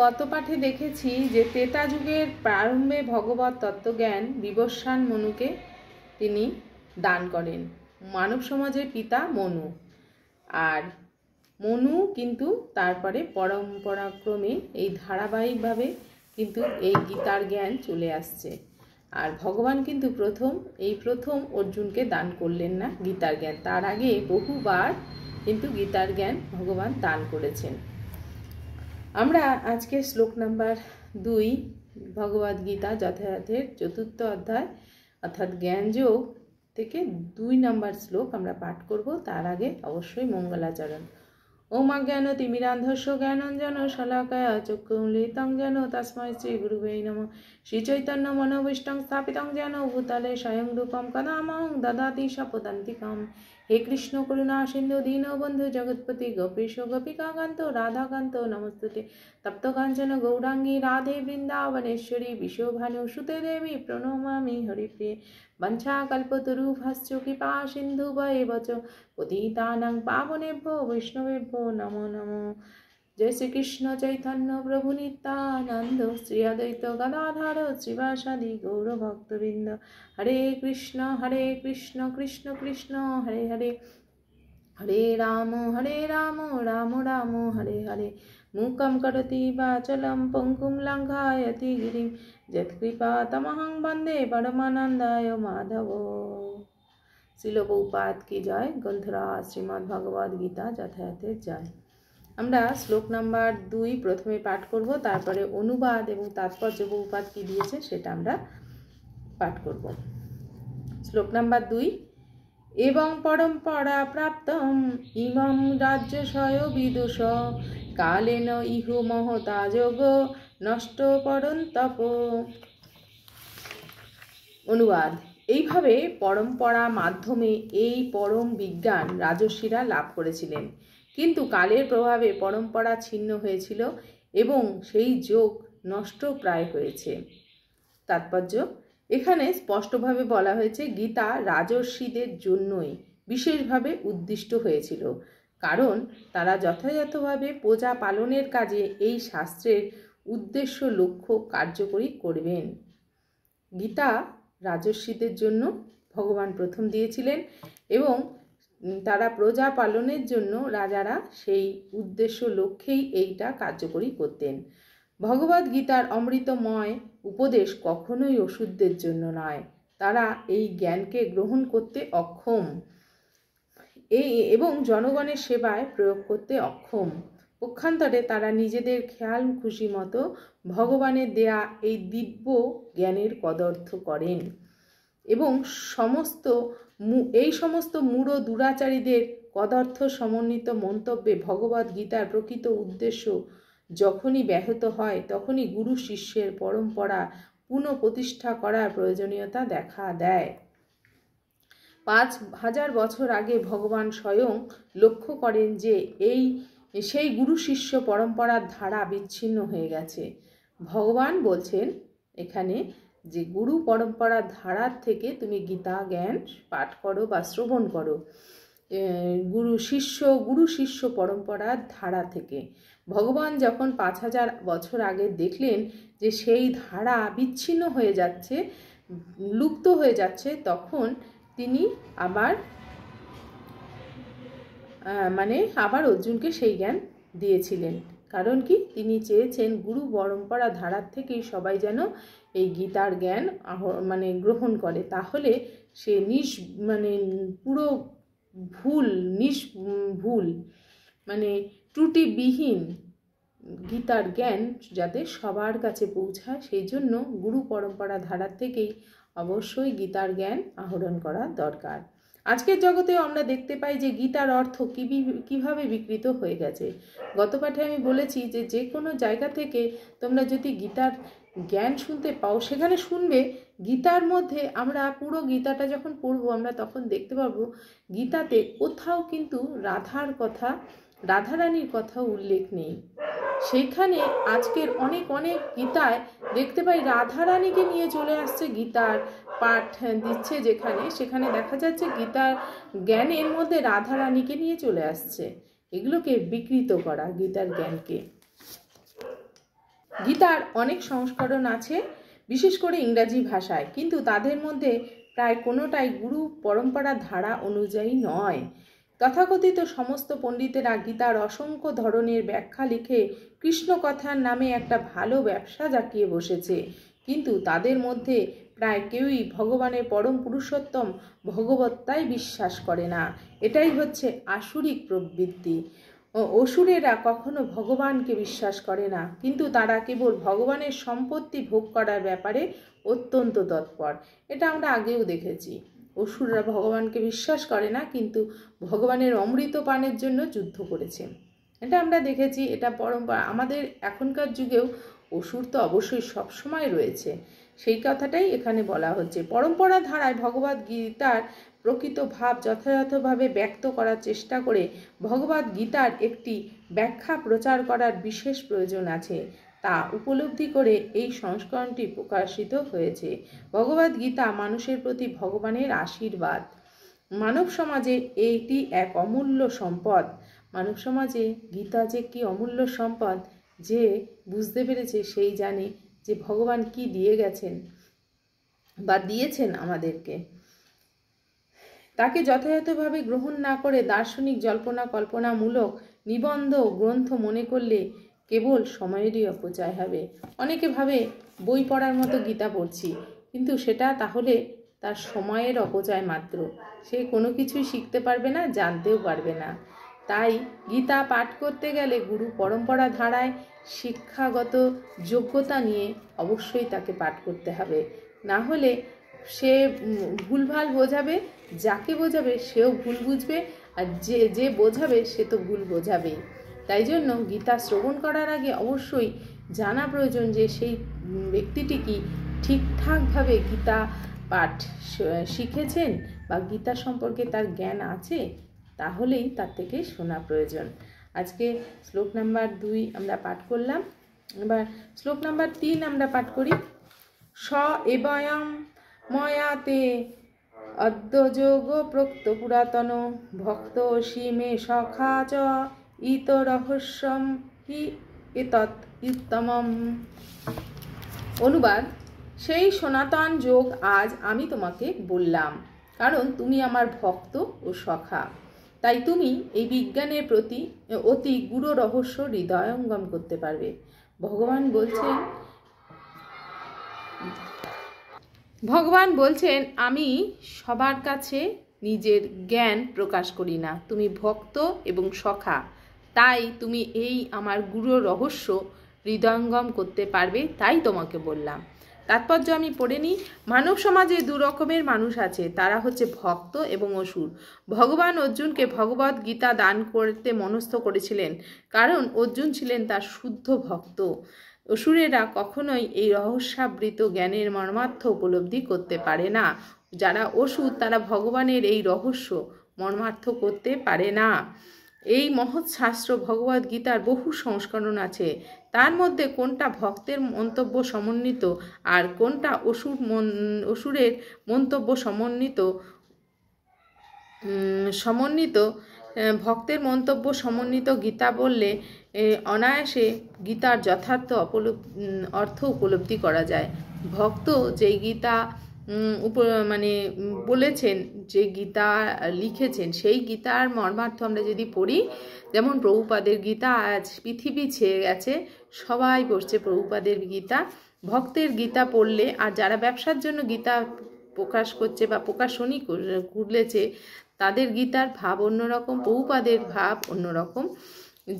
গত পাঠে দেখেছি যে ত্রেতা যুগের প্রারম্ভে ভগবত তত্ত্বজ্ঞান বিবস্বান মনুকে তিনি দান করেন। মানব সমাজের পিতা মনু, আর মনু কিন্তু তারপরে পরম্পরাক্রমে এই ধারাবাহিকভাবে কিন্তু এই গীতার জ্ঞান চলে আসছে। আর ভগবান কিন্তু প্রথম অর্জুনকে দান করলেন না গীতার জ্ঞান, তার আগে বহুবার কিন্তু গীতার জ্ঞান ভগবান দান করেছেন। আমরা আজকে শ্লোক নাম্বার 2 ভগবদ গীতা যথাযথের 4th অধ্যায় অর্থাৎ জ্ঞানযোগ থেকে 2 নম্বর শ্লোক আমরা পাঠ করব। তার আগে অবশ্যই মঙ্গলাচরণ। ওম অজ্ঞানতিমিরান্ধস্য জ্ঞানাঞ্জন শলাকায়া চক্ষুন্মিলিतं येन তস্मै শ্রী গুরুবে নমঃ। শ্রীচৈতন্য মনোভীষ্টং স্থাপিतं येन ভূতলে স্বয়ং রূপং কদামহং দদাতি স্বপদান্তিকাম। হে কৃষ্ণ করুণা সিন্ধু দীনবন্ধু জগৎপতি গোপীশ গোপিকাকান্ত রাধাকান্ত নমস্তুতে। তপ্তকাঞ্চন গৌরাঙ্গী রাধে বৃন্দাবনেশ্বরী বিশ্বভানুসুতে দেবী প্রণমামি হরিপ্রিয়ে। वंशाकल्पतरुभ्यश्च कृपा सिन्धुभ्येव च पतितानां पावनेभ्यो वैष्णवेभ्यो नमो नमो। जय श्री कृष्ण चैतन्य प्रभु नित्यानंद श्री अद्वैत गदाधर श्रीवासादि गौरभक्तवृंद। हरे कृष्ण कृष्ण कृष्ण हरे हरे, हरे राम राम राम हरे हरे। मूकं करोति वाचालं पङ्गुं लङ्घयति गिरिं यत्कृपातमहं वन्दे परमानन्दाय माधव। श्रील प्रभुपाद की जय। ग्रंथराज श्रीमद् भगवद गीता যথাযথের জয়। আমরা শ্লোক নাম্বার 2 প্রথমে পাঠ করব, তারপরে অনুবাদ এবং তাৎপর্য প্রভুপাদ কি দিয়েছে সেটা আমরা পাঠ করব। শ্লোক নাম্বার 2। এবং পরম্পরা প্রাপ্তম ইমম রাজ্যশয় বিদুষ কালেন ইহু মহতা যোগ নষ্ট পরন্তপ। অনুবাদ। এইভাবে পরম্পরা মাধ্যমে এই পরম বিজ্ঞান রাজর্ষিরা লাভ করেছিলেন, কিন্তু কালের প্রভাবে পরম্পরা ছিন্ন হয়েছিল এবং সেই যোগ নষ্ট প্রায় হয়েছে। তাৎপর্য। এখানে স্পষ্টভাবে বলা হয়েছে গীতা রাজর্ষিদের জন্যই বিশেষভাবে উদ্দিষ্ট হয়েছিল, কারণ তারা যথাযথভাবে প্রজা পালনের কাজে এই শাস্ত্রের উদ্দেশ্য লক্ষ্য কার্যকরী করবেন। গীতা রাজর্ষিদের জন্য ভগবান প্রথম দিয়েছিলেন এবং তারা প্রজা পালনের জন্য রাজারা সেই উদ্দেশ্য লক্ষ্যেই এইটা কার্যকরী করতেন। ভগবদ গীতার অমৃতময় উপদেশ কখনোই অসুরদের জন্য নয়, তারা এই জ্ঞানকে গ্রহণ করতে অক্ষম এবং জনগণের সেবায় প্রয়োগ করতে অক্ষম। পক্ষান্তরে তারা নিজেদের খেয়াল খুশি মতো ভগবানের দেয়া এই দিব্য জ্ঞানের কদর্থ করেন এবং এই সমস্ত মূঢ় দুরাচারীদের কদর্থ সমন্বিত মন্তব্যে ভগবদ গীতার প্রকৃত উদ্দেশ্য যখনই ব্যাহত হয় তখনই গুরু শিষ্যের পরম্পরা পুনঃপ্রতিষ্ঠা করার প্রয়োজনীয়তা দেখা দেয়। 5000 বছর আগে ভগবান স্বয়ং লক্ষ্য করেন যে সেই গুরু শিষ্য পরম্পরার ধারা বিচ্ছিন্ন হয়ে গেছে। ভগবান বলছেন এখানে যে গুরু পরম্পরার ধারার থেকে তুমি গীতা জ্ঞান পাঠ করো বা শ্রবণ করো, গুরু শিষ্য পরম্পরার ধারা থেকে। ভগবান যখন 5000 বছর আগে দেখলেন যে সেই ধারা বিচ্ছিন্ন হয়ে যাচ্ছে, লুপ্ত হয়ে যাচ্ছে, তখন তিনি আবার অর্জুনকে সেই জ্ঞান দিয়েছিলেন। কারণ কি? তিনি চেয়েছেন গুরু পরম্পরা ধারার থেকেই সবাই যেন এই গীতার জ্ঞান গ্রহণ করে, তাহলে সে পুরো ভুল ত্রুটিবিহীন গীতার জ্ঞান যাতে সবার কাছে পৌঁছায়, সেই জন্য গুরু পরম্পরা ধারার থেকেই অবশ্যই গীতার জ্ঞান আহরণ করা দরকার। আজকের জগতেও আমরা দেখতে পাই যে গীতার অর্থ কিভাবে বিকৃত হয়ে গেছে। গত পাঠে আমি বলেছি যে যে কোনো জায়গা থেকে তোমরা যদি গীতার জ্ঞান শুনতে পাও সেখানে শুনবে গীতার মধ্যে, আমরা পুরো গীতাটা যখন পড়বো আমরা তখন দেখতে পাবো গীতাতে কোথাও কিন্তু রাধারানীর কথা উল্লেখ নেই। সেখানে আজকের অনেক গীতায় দেখতে পাই রাধারানীকে নিয়ে চলে আসছে, গীতার পাঠ দিচ্ছে সেখানে দেখা যাচ্ছে গীতার জ্ঞানের মধ্যে রাধারানীকে নিয়ে চলে আসছে। এগুলোকে বিকৃত করা গীতার জ্ঞানকে। গীতার অনেক সংস্করণ আছে, বিশেষ করে ইংরাজি ভাষায়, কিন্তু তাদের মধ্যে প্রায় কোনোটাই গুরু পরম্পরা ধারা অনুযায়ী নয়। তথাকথিত সমস্ত পণ্ডিতেরা গীতার অসংখ্য ধরনের ব্যাখ্যা লিখে কৃষ্ণকথার নামে একটা ভালো ব্যবসা জাকিয়ে বসেছে, কিন্তু তাদের মধ্যে প্রায় কেউই ভগবানের পরম পুরুষোত্তম ভগবত্তায় বিশ্বাস করে না। এটাই হচ্ছে আসুরিক প্রবৃত্তি। অসুরেরা কখনো ভগবানকে বিশ্বাস করে না, কিন্তু তারা কেবল ভগবানের সম্পত্তি ভোগ করার ব্যাপারে অত্যন্ত তৎপর। এটা আমরা আগেও দেখেছি। অসুররা ভগবানকে বিশ্বাস করে না, কিন্তু ভগবানের অমৃত পানের জন্য যুদ্ধ করেছে। এটা আমরা দেখেছি, এটা পরম্পরা। আমাদের এখনকার যুগেও অসুর তো অবশ্যই সবসময় রয়েছে, সেই কথাটাই এখানে বলা হচ্ছে। পরম্পরা ধারায় ভগবদ গীতার প্রকৃত ভাব যথাযথভাবে ব্যক্ত করার চেষ্টা করে ভগবদ গীতার একটি ব্যাখ্যা প্রচার করার বিশেষ প্রয়োজন আছে, তা উপলব্ধি করে এই সংস্করণটি প্রকাশিত হয়েছে। ভগবদ গীতা মানুষের প্রতি ভগবানের আশীর্বাদ। মানব সমাজে এইটি এক অমূল্য সম্পদ। মানব সমাজে গীতা যে কি অমূল্য সম্পদ, যে বুঝতে পেরেছে সেই জানে যে ভগবান কি দিয়ে গেছেন বা দিয়েছেন আমাদেরকে। তাকে যথাযথভাবে গ্রহণ না করে দার্শনিক জল্পনা কল্পনামূলক নিবন্ধ গ্রন্থ মনে করলে কেবল সময়েরই অপচয় হবে। অনেকে ভাবে বই পড়ার মতো গীতা পড়ছি, কিন্তু সেটা তাহলে তার সময়ের অপচয় মাত্র। সে কোনো কিছুই শিখতে পারবে না, জানতেও পারবে না। তাই গীতা পাঠ করতে গেলে গুরু পরম্পরা ধারায় শিক্ষাগত যোগ্যতা নিয়ে অবশ্যই তাকে পাঠ করতে হবে। না হলে সে ভুলভাল বোঝাবে, যাকে বোঝাবে সেও ভুল বুঝবে, আর যে বোঝাবে সে তো ভুল বোঝাবেই। তাই জন্য গীতা শ্রবণ করার আগে অবশ্যই জানা প্রয়োজন যে সেই ব্যক্তিটি কি ঠিকঠাকভাবে গীতা পাঠ শিখেছেন বা গীতা সম্পর্কে তার জ্ঞান আছে, তাহলেই তার থেকে শোনা প্রয়োজন। আজকে শ্লোক নাম্বার 2 আমরা পাঠ করলাম। এবার শ্লোক নাম্বার 3 আমরা পাঠ করি। স এবয়ম ময়াতে অদ্যযোগ প্রোক্ত পুরাতন ভক্ত সীমে সখা চ ইত রহস্যম হি এতৎ উত্তমম। অনুবাদ: সেই সনাতন যোগ আজ আমি তোমাকে বললাম, কারণ তুমি আমার ভক্ত ও সখা। তাই তুমি এই বিজ্ঞানের প্রতি অতি গূঢ় রহস্য হৃদয়ঙ্গম করতে পারবে। ভগবান বলছেন আমি সবার কাছে নিজের জ্ঞান প্রকাশ করি না। তুমি ভক্ত এবং সখা, তাই তুমি এই আমার গূঢ় রহস্য হৃদয়ঙ্গম করতে পারবে, তাই তোমাকে বললাম। তাৎপর্য আমি পড়ে নিই। মানব সমাজে দু রকমের মানুষ আছে, তারা হচ্ছে ভক্ত এবং অসুর। ভগবান অর্জুনকে ভগবদ গীতা দান করতে মনস্থ করেছিলেন, কারণ অর্জুন ছিলেন তার শুদ্ধ ভক্ত। অসুরেরা কখনোই এই রহস্যাবৃত জ্ঞানের মর্মার্থ উপলব্ধি করতে পারে না। যারা অসুর তারা ভগবানের এই রহস্য মর্মার্থ করতে পারে না। এই মহৎ শাস্ত্র ভগবদ গীতার বহু সংস্করণ আছে, তার মধ্যে কোনটা ভক্তের মন্তব্য সমন্বিত আর কোনটা অসুরের মন্তব্য সমন্বিত ভক্তের মন্তব্য সমন্বিত গীতা বললে অনায়াসে গীতার যথার্থ অর্থ উপলব্ধি করা যায়। ভক্ত যেই গীতা বলেছেন, যে গীতা লিখেছেন, সেই গীতার মর্মার্থ আমরা যদি পড়ি, যেমন প্রভুপাদের গীতা আজ পৃথিবী ছেয়ে গেছে, সবাই পড়ছে প্রভুপাদের গীতা। ভক্তের গীতা পড়লে, আর যারা ব্যবসার জন্য গীতা প্রকাশ করছে বা প্রকাশনী খুলেছে, তাদের গীতার ভাব অন্যরকম, প্রভুপাদের ভাব অন্যরকম।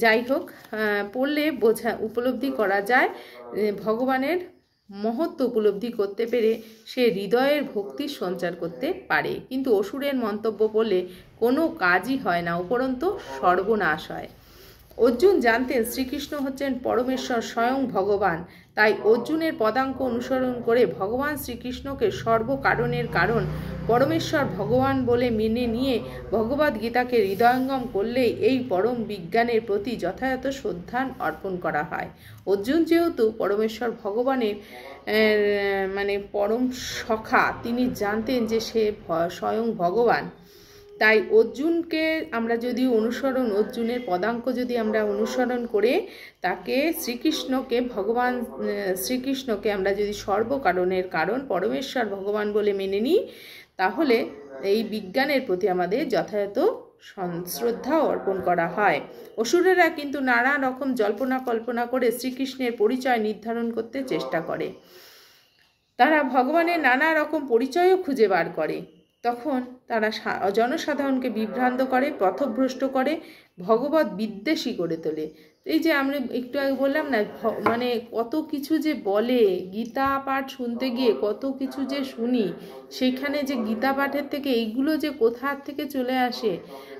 যাই হোক, পড়লে উপলব্ধি করা যায়, ভগবানের মহত্ব উপলব্ধি করতে পেরে সে হৃদয়ের ভক্তির সঞ্চার করতে পারে। কিন্তু অসুরের মন্তব্য বললে কোনো কাজই হয় না, উপরন্তু সর্বনাশ হয়। অর্জুন জানতেন শ্রীকৃষ্ণ হচ্ছেন পরমেশ্বর স্বয়ং ভগবান, তাই অর্জুনের পদাঙ্ক অনুসরণ করে ভগবান শ্রীকৃষ্ণকে সর্বকারণের কারণ পরমেশ্বর ভগবান বলে মেনে নিয়ে ভগবদ গীতাকে হৃদয়ঙ্গম করলেই এই পরম বিজ্ঞানের প্রতি যথাযথ শ্রদ্ধা অর্পণ করা হয়। অর্জুন যেহেতু পরমেশ্বর ভগবানের পরম সখা, তিনি জানতেন যে সে স্বয়ং ভগবান, তাই অর্জুনকে আমরা যদি অর্জুনের পদাঙ্ক যদি আমরা অনুসরণ করে তাকে ভগবান শ্রীকৃষ্ণকে আমরা যদি সর্বকারণের কারণ পরমেশ্বর ভগবান বলে মেনে নিই, তাহলে এই বিজ্ঞানের প্রতি আমাদের যথাযথ শ্রদ্ধা অর্পণ করা হয়। অসুরেরা কিন্তু নানা রকম জল্পনা কল্পনা করে শ্রীকৃষ্ণের পরিচয় নির্ধারণ করতে চেষ্টা করে। তারা ভগবানের নানা রকম পরিচয়ও খুঁজে বার করে। তখন তারা জনসাধারণকে বিভ্রান্ত করে, পথভ্রষ্ট করে, ভগবত বিদ্বেষী করে তোলে। এই যে আমরা একটু আগে বললাম না, মানে কত কিছু যে বলে, গীতা পাঠ শুনতে গিয়ে কত কিছু যে শুনি, সেইখানে যে গীতা পাঠের থেকে এইগুলো যে কোথার থেকে চলে আসে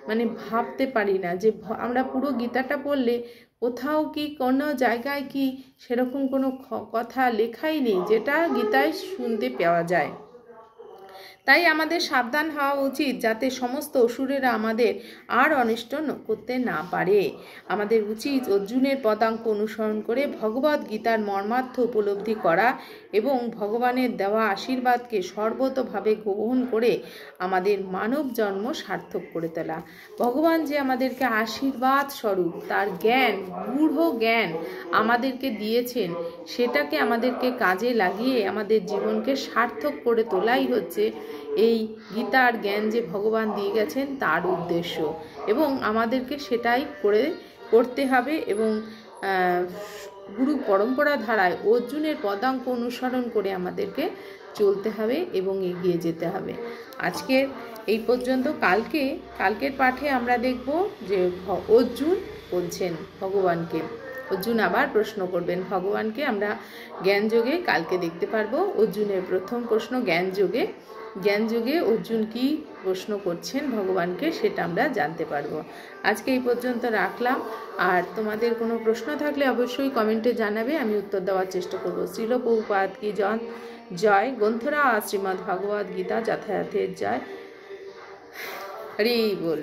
মানে ভাবতে পারি না। যে আমরা পুরো গীতাটা পড়লে কোথাও কি কোনো জায়গায় কি সেরকম কোনো কথা লেখাই নেই যেটা গীতায় শুনতে পাওয়া যায়। তাই আমাদের সাবধান হওয়া উচিত যাতে সমস্ত অসুরেরা আমাদের আর অনিষ্ট করতে না পারে। আমাদের উচিত অর্জুনের পদাঙ্ক অনুসরণ করে ভগবদ গীতার মর্মার্থ উপলব্ধি করা এবং ভগবানের দেওয়া আশীর্বাদকে সর্বতোভাবে গ্রহণ করে আমাদের মানব জন্ম সার্থক করে তোলা। ভগবান যে আমাদেরকে আশীর্বাদ স্বরূপ তার জ্ঞান, গূঢ় জ্ঞান আমাদেরকে দিয়েছেন, সেটাকে আমাদেরকে কাজে লাগিয়ে আমাদের জীবনকে সার্থক করে তোলাই হচ্ছে এই গীতার জ্ঞান যে ভগবান দিয়ে গেছেন তার উদ্দেশ্য। এবং আমাদেরকে সেটাই করতে হবে এবং গুরু পরম্পরা ধারায় অর্জুনের পদাঙ্ক অনুসরণ করে আমাদেরকে চলতে হবে এবং এগিয়ে যেতে হবে। আজকের এই পর্যন্ত। কালকের পাঠে আমরা দেখব যে অর্জুন বলছেন ভগবানকে, অর্জুন আবার প্রশ্ন করবেন ভগবানকে। আমরা জ্ঞানযোগে কালকে দেখতে পারবো। অর্জুনের প্রথম প্রশ্ন জ্ঞানযোগে অর্জুন কি প্রশ্ন করছেন ভগবানকে সেটা আমরা জানতে পারবো। আজকে এই পর্যন্ত রাখলাম। আর তোমাদের কোনো প্রশ্ন থাকলে অবশ্যই কমেন্টে জানাবে, আমি উত্তর দেওয়ার চেষ্টা করবো। শ্রীল প্রভুপাদ কি জয়। গ্রন্থরা শ্রীমদ্ ভগবদ গীতা যথাযথের জয়। হরি বল।